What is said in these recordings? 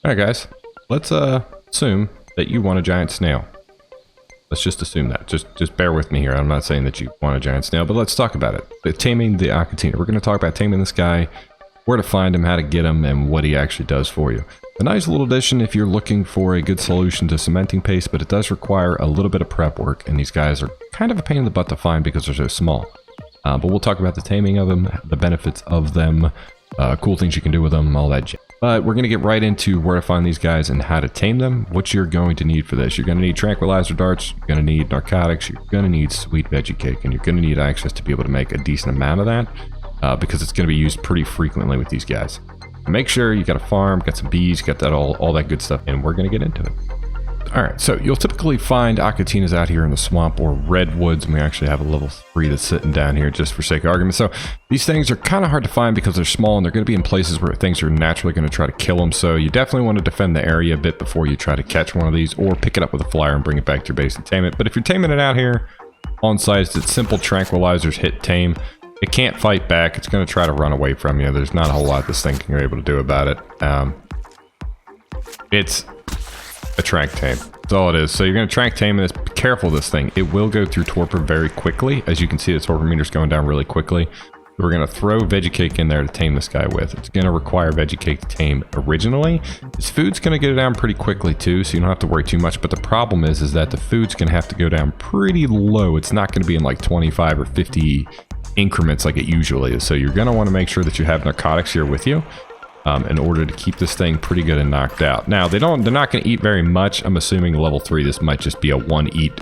Alright guys, let's assume that you want a giant snail. Let's just assume that. Just bear with me here. I'm not saying that you want a giant snail, but let's talk about it. Taming the Achatina. We're going to talk about taming this guy, where to find him, how to get him, and what he actually does for you. A nice little addition if you're looking for a good solution to cementing paste, but it does require a little bit of prep work, and these guys are kind of a pain in the butt to find because they're so small. But we'll talk about the taming of them, the benefits of them, cool things you can do with them, all that jazz. But we're going to get right into where to find these guys and how to tame them, what you're going to need for this. You're going to need tranquilizer darts, you're going to need narcotics, you're going to need sweet veggie cake, and you're going to need access to be able to make a decent amount of that because it's going to be used pretty frequently with these guys. Make sure you got a farm, got some bees, got that all that good stuff, and we're going to get into it. Alright, so you'll typically find Achatinas out here in the swamp or redwoods, and we actually have a level 3 that's sitting down here just for sake of argument. So these things are kind of hard to find because they're small and they're going to be in places where things are naturally going to try to kill them. So you definitely want to defend the area a bit before you try to catch one of these, or pick it up with a flyer and bring it back to your base and tame it. But if you're taming it out here on site, it's simple tranquilizers, hit tame. It can't fight back. It's going to try to run away from you. There's not a whole lot this thing can be able to do about it. It's a trank tame. That's all it is. So you're going to trank tame this. Be careful of this thing. It will go through torpor very quickly. As you can see, the torpor meter's going down really quickly. We're going to throw veggie cake in there to tame this guy with. It's going to require veggie cake to tame originally. This food's going to get it down pretty quickly too, so you don't have to worry too much. But the problem is that the food's going to have to go down pretty low. It's not going to be in like 25 or 50 increments like it usually is. So you're going to want to make sure that you have narcotics here with you in order to keep this thing pretty good and knocked out. Now they're not going to eat very much. I'm assuming level 3 this might just be a one eat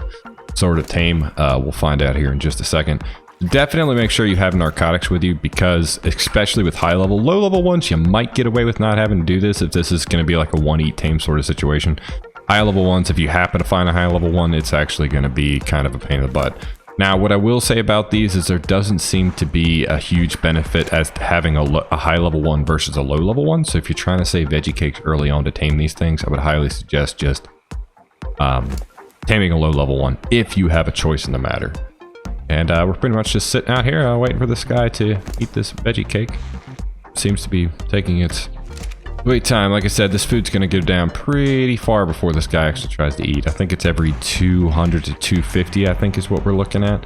sort of tame. We'll find out here in just a second. Definitely make sure you have narcotics with you, because especially with high level, low level ones, you might get away with not having to do this if this is going to be like a one eat tame sort of situation. High level ones, if you happen to find a high level one, it's actually going to be kind of a pain in the butt. Now, what I will say about these is there doesn't seem to be a huge benefit as to having a high level one versus a low level one. So if you're trying to save veggie cakes early on to tame these things, I would highly suggest just taming a low level one if you have a choice in the matter. And we're pretty much just sitting out here waiting for this guy to eat this veggie cake. Seems to be taking its wait time. Like I said, this food's going to go down pretty far before this guy actually tries to eat. I think it's every 200 to 250, I think is what we're looking at.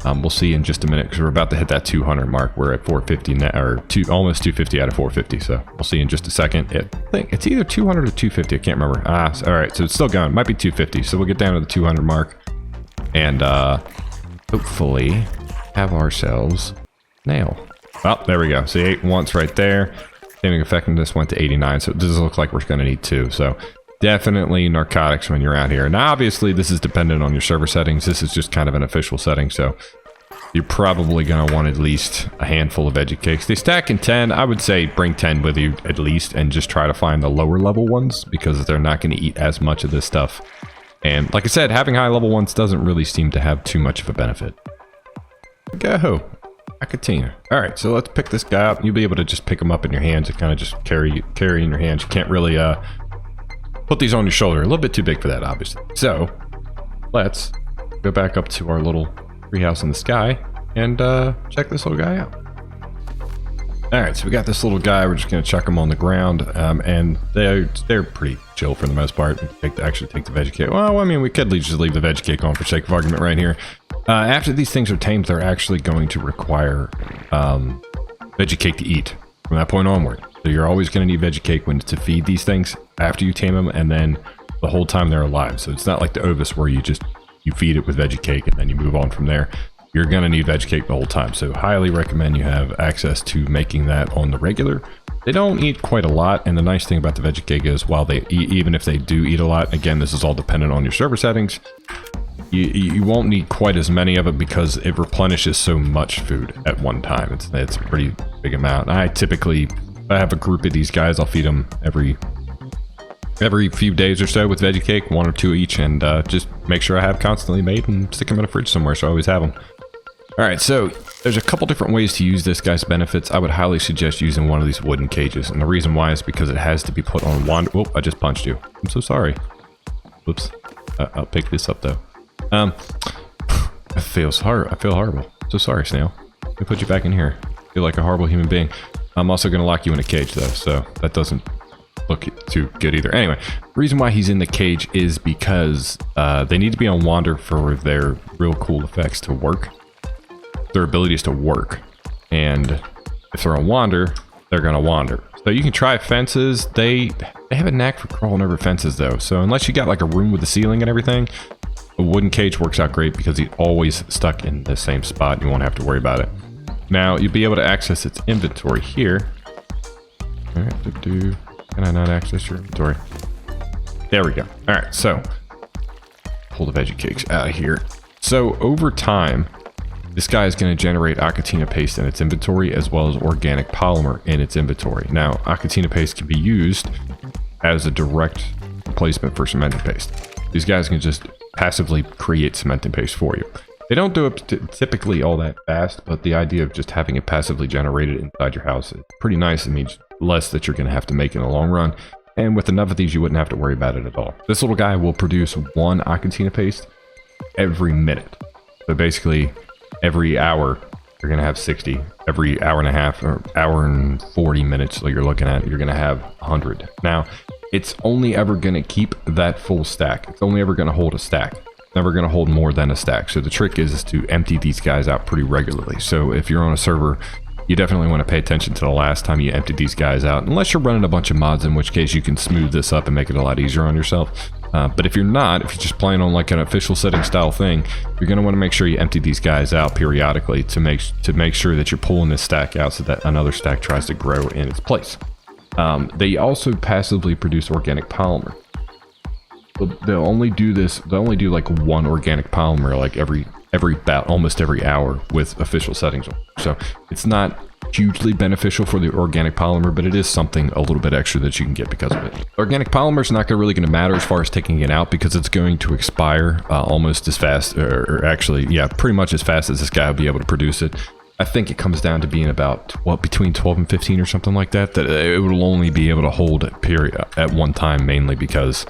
We'll see in just a minute because we're about to hit that 200 mark. We're at 450 now, or almost 250 out of 450. So we'll see in just a second. I think it's either 200 or 250. I can't remember. All right. So it's still going. It might be 250. So we'll get down to the 200 mark and hopefully have ourselves snail. Oh, there we go. So he ate once right there. Taming effectiveness went to 89, so it does look like we're going to need 2. So definitely narcotics when you're out here. Now, obviously, this is dependent on your server settings. This is just kind of an official setting, so you're probably going to want at least a handful of veggie cakes. They stack in 10. I would say bring 10 with you at least, and just try to find the lower level ones because they're not going to eat as much of this stuff. And like I said, having high level ones doesn't really seem to have too much of a benefit. Go! Achatina. Alright, so let's pick this guy up. You'll be able to just pick him up in your hands and kind of just carry in your hands. You can't really put these on your shoulder. A little bit too big for that, obviously. So, let's go back up to our little treehouse in the sky and check this little guy out. Alright, so we got this little guy. We're just going to chuck him on the ground. And they're pretty chill for the most part. Actually take the veggie cake. Well, I mean, we could just leave the veggie cake on for sake of argument right here. After these things are tamed, they're actually going to require veggie cake to eat from that point onward. So you're always going to need veggie cake to feed these things after you tame them, and then the whole time they're alive. So it's not like the Ovis where you feed it with veggie cake and then you move on from there. You're going to need veggie cake the whole time. So highly recommend you have access to making that on the regular. They don't eat quite a lot, and the nice thing about the veggie cake is while they eat, even if they do eat a lot, again, this is all dependent on your server settings. You won't need quite as many of it because it replenishes so much food at one time. It's a pretty big amount. I have a group of these guys. I'll feed them every few days or so with veggie cake, 1 or 2 each, and just make sure I have constantly made and stick them in a fridge somewhere so I always have them. Alright, so there's a couple different ways to use this guy's benefits. I would highly suggest using one of these wooden cages, and the reason why is because it has to be put on one. Oh, I just punched you. I'm so sorry. Whoops. I'll pick this up though. I feel horrible. So sorry, snail. Let me put you back in here. I feel like a horrible human being. I'm also going to lock you in a cage though, so that doesn't look too good either. Anyway, the reason why he's in the cage is because they need to be on wander for their real cool effects to work. Their abilities to work. And if they're on wander, they're going to wander. So you can try fences. They have a knack for crawling over fences though. So unless you got like a room with a ceiling and everything, a wooden cage works out great because he's always stuck in the same spot. You won't have to worry about it. Now you'll be able to access its inventory here. All right, can I not access your inventory? There we go. All right, so pull the veggie cakes out of here. So over time, this guy is going to generate Achatina paste in its inventory as well as organic polymer in its inventory. Now, Achatina paste can be used as a direct replacement for cementing paste. These guys can just passively create cementing paste for you. They don't do it typically all that fast, but the idea of just having it passively generated inside your house is pretty nice. It means less that you're going to have to make in the long run. And with enough of these, you wouldn't have to worry about it at all. This little guy will produce 1 Achatina paste every minute. So basically, every hour, you're going to have 60. Every hour and a half or hour and 40 minutes that you're looking at, you're going to have 100. Now, it's only ever going to keep that full stack. It's only ever going to hold a stack. Never going to hold more than a stack. So the trick is to empty these guys out pretty regularly. So if you're on a server, you definitely want to pay attention to the last time you emptied these guys out, unless you're running a bunch of mods, in which case you can smooth this up and make it a lot easier on yourself. But if you're not, if you're just playing on like an official setting style thing, you're going to want to make sure you empty these guys out periodically to make sure that you're pulling this stack out so that another stack tries to grow in its place. They also passively produce organic polymer. They'll only do this. They'll only do like 1 organic polymer like almost every hour with official settings. So it's not hugely beneficial for the organic polymer, but it is something a little bit extra that you can get because of it. Organic polymer is not really going to matter as far as taking it out because it's going to expire almost as fast, or actually, yeah, pretty much as fast as this guy will be able to produce it. I think it comes down to being about, what, between 12 and 15 or something like that, that it will only be able to hold at one time, mainly because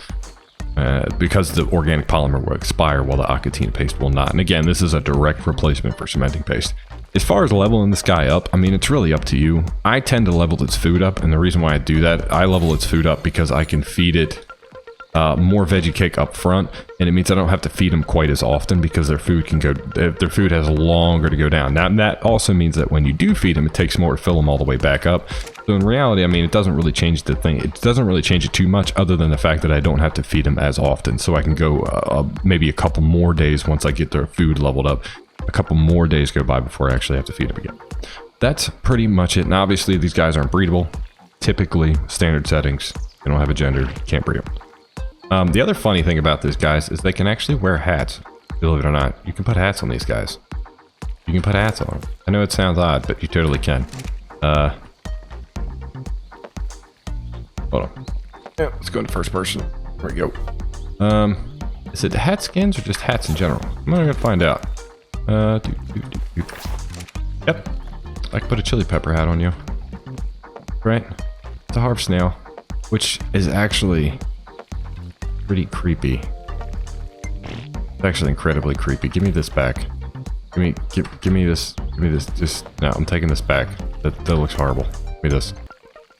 the organic polymer will expire while the Achatina paste will not. And again, this is a direct replacement for cementing paste. As far as leveling this guy up, I mean, it's really up to you. I tend to level its food up, and the reason why I do that, I level its food up because I can feed it more veggie cake up front, and it means I don't have to feed them quite as often because their food has longer to go down. Now, that also means that when you do feed them, it takes more to fill them all the way back up. So in reality, I mean, it doesn't really change the thing. It doesn't really change it too much other than the fact that I don't have to feed them as often. So I can go maybe a couple more days once I get their food leveled up. A couple more days go by before I actually have to feed them again. That's pretty much it. And obviously, these guys aren't breedable. Typically, standard settings. They don't have a gender. Can't breed them. The other funny thing about these guys is they can actually wear hats. Believe it or not, you can put hats on these guys. You can put hats on them. I know it sounds odd, but you totally can. Hold on. Yeah, let's go into first person. There we go. Is it hat skins or just hats in general? I'm not gonna find out. Yep. I can put a chili pepper hat on you. Right? It's a Harv snail, which is actually pretty creepy. It's actually incredibly creepy. Give me this back. Give me this. Give me this. Just no. I'm taking this back. That looks horrible. Give me this.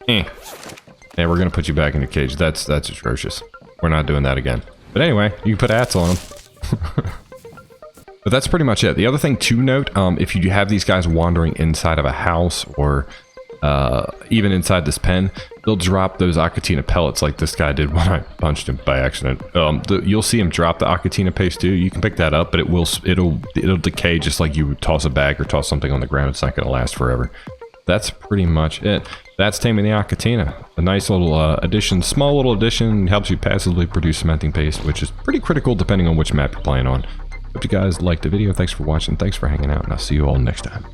And we're gonna put you back in the cage. That's atrocious. We're not doing that again. But anyway, you can put hats on them. But that's pretty much it. The other thing to note, if you have these guys wandering inside of a house or even inside this pen, they'll drop those Achatina pellets like this guy did when I punched him by accident. You'll see him drop the Achatina paste too. You can pick that up, but it'll decay just like you would toss a bag or toss something on the ground. It's not going to last forever. That's pretty much it. That's Tame Achatina. A nice little addition, small little addition, helps you passively produce cementing paste, which is pretty critical depending on which map you're playing on. Hope you guys liked the video. Thanks for watching. Thanks for hanging out, and I'll see you all next time.